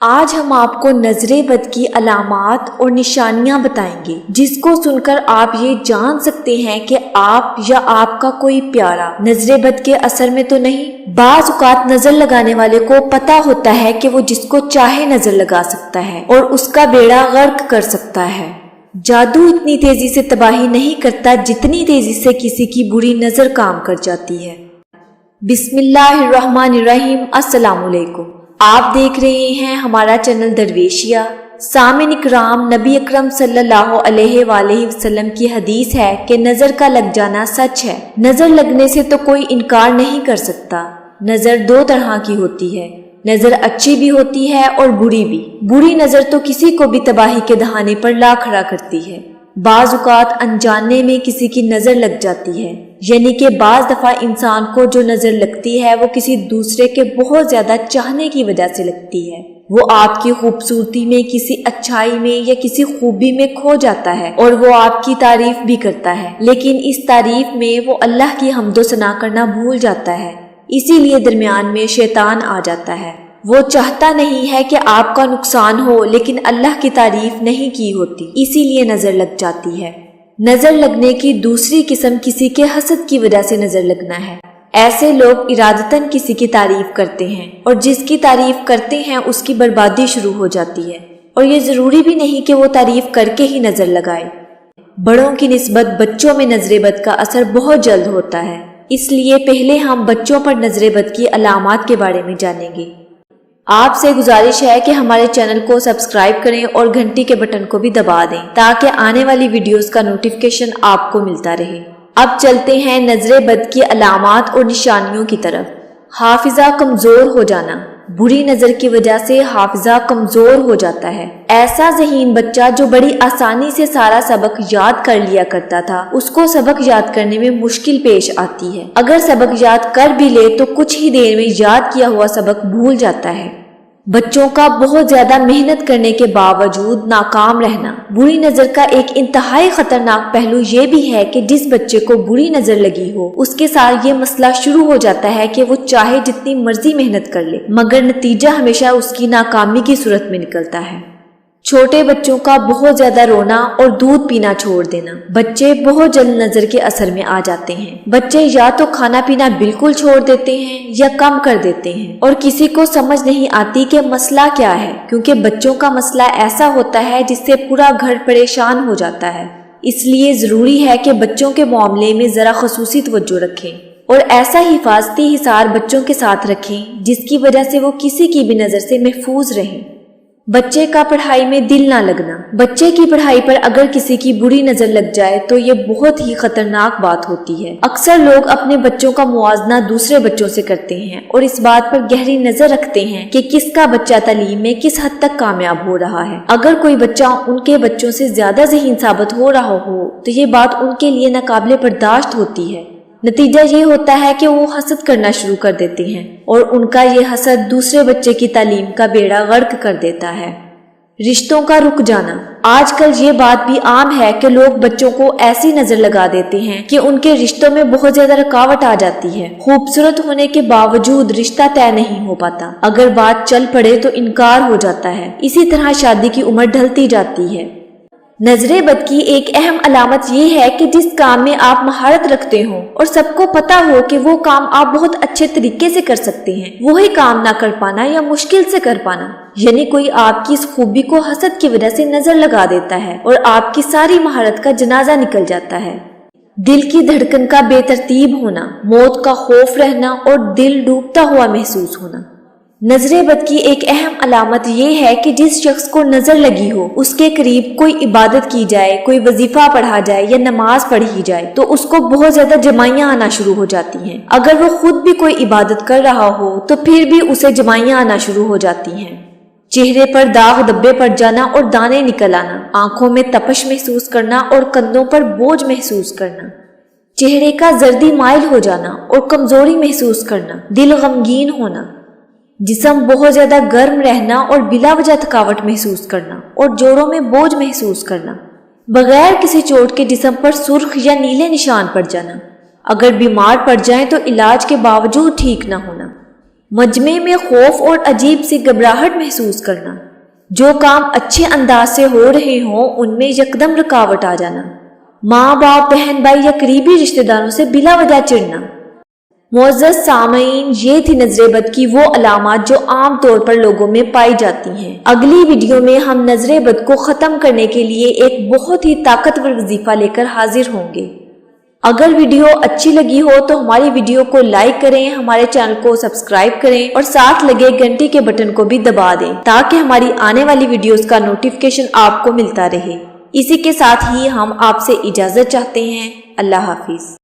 آج ہم آپ کو نظر بد کی علامات اور نشانیاں بتائیں گے جس کو سن کر آپ یہ جان سکتے ہیں کہ آپ یا آپ کا کوئی پیارا نظر بد کے اثر میں تو نہیں۔ بعض اوقات نظر لگانے والے کو پتا ہوتا ہے کہ وہ جس کو چاہے نظر لگا سکتا ہے اور اس کا بیڑا غرق کر سکتا ہے۔ جادو اتنی تیزی سے تباہی نہیں کرتا جتنی تیزی سے کسی کی بری نظر کام کر جاتی ہے۔ بسم اللہ الرحمن الرحیم۔ السلام علیکم۔ آپ دیکھ رہے ہیں ہمارا چینل درویشیہ۔ سامعین اکرام، نبی اکرم صلی اللہ علیہ وآلہ وسلم کی حدیث ہے کہ نظر کا لگ جانا سچ ہے۔ نظر لگنے سے تو کوئی انکار نہیں کر سکتا۔ نظر دو طرح کی ہوتی ہے، نظر اچھی بھی ہوتی ہے اور بری بھی۔ بری نظر تو کسی کو بھی تباہی کے دہانے پر لا کھڑا کرتی ہے۔ بعض اوقات انجانے میں کسی کی نظر لگ جاتی ہے، یعنی کہ بعض دفعہ انسان کو جو نظر لگتی ہے وہ کسی دوسرے کے بہت زیادہ چاہنے کی وجہ سے لگتی ہے۔ وہ آپ کی خوبصورتی میں، کسی اچھائی میں یا کسی خوبی میں کھو جاتا ہے اور وہ آپ کی تعریف بھی کرتا ہے، لیکن اس تعریف میں وہ اللہ کی حمد و ثنا کرنا بھول جاتا ہے۔ اسی لیے درمیان میں شیطان آ جاتا ہے۔ وہ چاہتا نہیں ہے کہ آپ کا نقصان ہو، لیکن اللہ کی تعریف نہیں کی ہوتی، اسی لیے نظر لگ جاتی ہے۔ نظر لگنے کی دوسری قسم کسی کے حسد کی وجہ سے نظر لگنا ہے۔ ایسے لوگ ارادتاً کسی کی تعریف کرتے ہیں اور جس کی تعریف کرتے ہیں اس کی بربادی شروع ہو جاتی ہے، اور یہ ضروری بھی نہیں کہ وہ تعریف کر کے ہی نظر لگائے۔ بڑوں کی نسبت بچوں میں نظر بد کا اثر بہت جلد ہوتا ہے، اس لیے پہلے ہم بچوں پر نظر بد کی علامات کے بارے میں جانیں گے۔ آپ سے گزارش ہے کہ ہمارے چینل کو سبسکرائب کریں اور گھنٹی کے بٹن کو بھی دبا دیں تاکہ آنے والی ویڈیوز کا نوٹیفیکیشن آپ کو ملتا رہے۔ اب چلتے ہیں نظر بد کی علامات اور نشانیوں کی طرف۔ حافظہ کمزور ہو جانا۔ بری نظر کی وجہ سے حافظہ کمزور ہو جاتا ہے۔ ایسا ذہین بچہ جو بڑی آسانی سے سارا سبق یاد کر لیا کرتا تھا، اس کو سبق یاد کرنے میں مشکل پیش آتی ہے۔ اگر سبق یاد کر بھی لے تو کچھ ہی دیر میں یاد کیا ہوا سبق بھول جاتا ہے۔ بچوں کا بہت زیادہ محنت کرنے کے باوجود ناکام رہنا۔ بری نظر کا ایک انتہائی خطرناک پہلو یہ بھی ہے کہ جس بچے کو بری نظر لگی ہو اس کے ساتھ یہ مسئلہ شروع ہو جاتا ہے کہ وہ چاہے جتنی مرضی محنت کر لے مگر نتیجہ ہمیشہ اس کی ناکامی کی صورت میں نکلتا ہے۔ چھوٹے بچوں کا بہت زیادہ رونا اور دودھ پینا چھوڑ دینا۔ بچے بہت جلد نظر کے اثر میں آ جاتے ہیں۔ بچے یا تو کھانا پینا بالکل چھوڑ دیتے ہیں یا کم کر دیتے ہیں، اور کسی کو سمجھ نہیں آتی کہ مسئلہ کیا ہے، کیونکہ بچوں کا مسئلہ ایسا ہوتا ہے جس سے پورا گھر پریشان ہو جاتا ہے۔ اس لیے ضروری ہے کہ بچوں کے معاملے میں ذرا خصوصی توجہ رکھیں اور ایسا حفاظتی حصار بچوں کے ساتھ رکھیں جس کی وجہ سے وہ کسی کی بھی نظر سے محفوظ رہیں۔ بچے کا پڑھائی میں دل نہ لگنا۔ بچے کی پڑھائی پر اگر کسی کی بری نظر لگ جائے تو یہ بہت ہی خطرناک بات ہوتی ہے۔ اکثر لوگ اپنے بچوں کا موازنہ دوسرے بچوں سے کرتے ہیں اور اس بات پر گہری نظر رکھتے ہیں کہ کس کا بچہ تعلیم میں کس حد تک کامیاب ہو رہا ہے۔ اگر کوئی بچہ ان کے بچوں سے زیادہ ذہین ثابت ہو رہا ہو تو یہ بات ان کے لیے ناقابل برداشت ہوتی ہے۔ نتیجہ یہ ہوتا ہے کہ وہ حسد کرنا شروع کر دیتے ہیں اور ان کا یہ حسد دوسرے بچے کی تعلیم کا بیڑا غرق کر دیتا ہے۔ رشتوں کا رک جانا۔ آج کل یہ بات بھی عام ہے کہ لوگ بچوں کو ایسی نظر لگا دیتے ہیں کہ ان کے رشتوں میں بہت زیادہ رکاوٹ آ جاتی ہے۔ خوبصورت ہونے کے باوجود رشتہ طے نہیں ہو پاتا۔ اگر بات چل پڑے تو انکار ہو جاتا ہے۔ اسی طرح شادی کی عمر ڈھلتی جاتی ہے۔ نظر بد کی ایک اہم علامت یہ ہے کہ جس کام میں آپ مہارت رکھتے ہوں اور سب کو پتا ہو کہ وہ کام آپ بہت اچھے طریقے سے کر سکتے ہیں، وہی کام نہ کر پانا یا مشکل سے کر پانا، یعنی کوئی آپ کی اس خوبی کو حسد کی وجہ سے نظر لگا دیتا ہے اور آپ کی ساری مہارت کا جنازہ نکل جاتا ہے۔ دل کی دھڑکن کا بے ترتیب ہونا، موت کا خوف رہنا اور دل ڈوبتا ہوا محسوس ہونا۔ نظر بد کی ایک اہم علامت یہ ہے کہ جس شخص کو نظر لگی ہو اس کے قریب کوئی عبادت کی جائے، کوئی وظیفہ پڑھا جائے یا نماز پڑھی جائے تو اس کو بہت زیادہ جمائیاں آنا شروع ہو جاتی ہیں۔ اگر وہ خود بھی کوئی عبادت کر رہا ہو تو پھر بھی اسے جمائیاں آنا شروع ہو جاتی ہیں۔ چہرے پر داغ دبے پڑ جانا اور دانے نکل آنا، آنکھوں میں تپش محسوس کرنا اور کندھوں پر بوجھ محسوس کرنا، چہرے کا زردی مائل ہو جانا اور کمزوری محسوس کرنا، دل غمگین ہونا، جسم بہت زیادہ گرم رہنا اور بلا وجہ تھکاوٹ محسوس کرنا اور جوڑوں میں بوجھ محسوس کرنا، بغیر کسی چوٹ کے جسم پر سرخ یا نیلے نشان پڑ جانا، اگر بیمار پڑ جائیں تو علاج کے باوجود ٹھیک نہ ہونا، مجمع میں خوف اور عجیب سی گھبراہٹ محسوس کرنا، جو کام اچھے انداز سے ہو رہے ہوں ان میں یکدم رکاوٹ آ جانا، ماں باپ بہن بھائی یا قریبی رشتہ داروں سے بلا وجہ چڑھنا۔ معزز سامعین، یہ تھی نظر بد کی وہ علامات جو عام طور پر لوگوں میں پائی جاتی ہیں۔ اگلی ویڈیو میں ہم نظر بد کو ختم کرنے کے لیے ایک بہت ہی طاقتور وظیفہ لے کر حاضر ہوں گے۔ اگر ویڈیو اچھی لگی ہو تو ہماری ویڈیو کو لائک کریں، ہمارے چینل کو سبسکرائب کریں اور ساتھ لگے گھنٹی کے بٹن کو بھی دبا دیں تاکہ ہماری آنے والی ویڈیوز کا نوٹیفیکیشن آپ کو ملتا رہے۔ اسی کے ساتھ ہی ہم آپ سے اجازت چاہتے ہیں۔ اللہ حافظ۔